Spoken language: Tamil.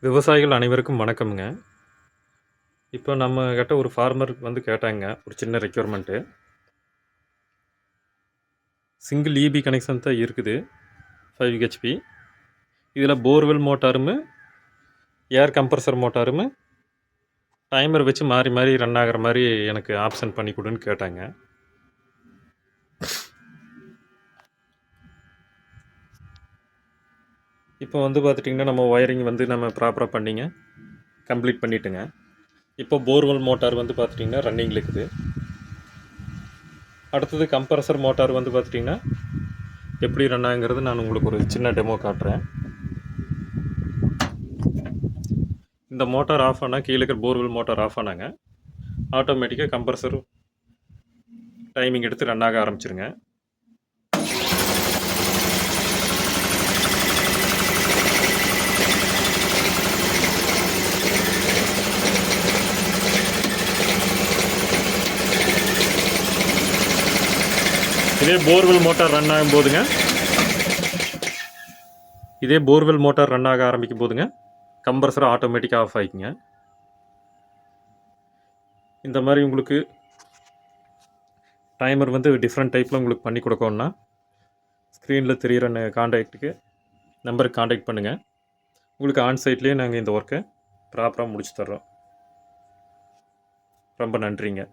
விவசாயிகள் அனைவருக்கும் வணக்கம்ங்க. இப்போ நம்ம கிட்ட ஒரு ஃபார்மர் வந்து கேட்டாங்க. ஒரு சின்ன ரெக்யொயர்மெண்ட்டு. சிங்கிள் ஈபி கனெக்ஷன் தான் இருக்குது. 5 ஹெச்பி. இதில போர்வெல் மோட்டாரும், ஏர் கம்ப்ரசர் மோட்டாரும் டைமர் வச்சு மாறி மாறி ரன் ஆகுற மாரி எனக்கு ஆப்ஷன் பண்ணி குடுன்னு கேட்டாங்க. இப்போ வந்து பார்த்துட்டிங்கன்னா, நம்ம ஒயரிங் வந்து நம்ம ப்ராப்பரா பண்ணிங்க. கம்ப்ளீட் பண்ணிட்டோங்க. இப்போ போர்வெல் மோட்டார் வந்து பார்த்துட்டிங்கன்னா ரன்னிங்கில இருக்குது. அடுத்தது கம்ப்ரசர் மோட்டார் வந்து பார்த்துட்டிங்கன்னா, எப்படி ரன் ஆகுங்கிறது நான் உங்களுக்கு ஒரு சின்ன டெமோ காட்டுறேன். இந்த மோட்டார் ஆஃப் ஆனா கீழ இருக்கிற போர்வெல் மோட்டார் ஆஃப் ஆனாங்க, ஆட்டோமேட்டிக்கா கம்ப்ரசர் டைமிங் எடுத்து ரன் ஆக ஆரம்பிச்சுருங்க. இதே போர்வெல் மோட்டார் ரன் ஆகும்போதுங்க, இதே போர்வெல் மோட்டார் ரன் ஆக ஆரம்பிக்கும் போதுங்க, கம்ப்ரசர் ஆட்டோமேட்டிக்கா ஆஃப் ஆயிக்குங்க. இந்த மாரி உங்களுக்கு டைமர் வந்து டிஃப்ரெண்ட் டைப்ல உங்களுக்கு பண்ணி குடுக்கோணும்னா, ஸ்க்ரீன்ல தெரியிற கான்டாக்ட்டுக்கு நம்பருக்கு கான்டாக்ட் பண்ணுங்க. உங்களுக்கு ஆன் சைட்லயே நாங்க இந்த ஒர்க்க ப்ராப்பரா முடிச்சு தர்றோம். ரொம்ப நன்றிங்க.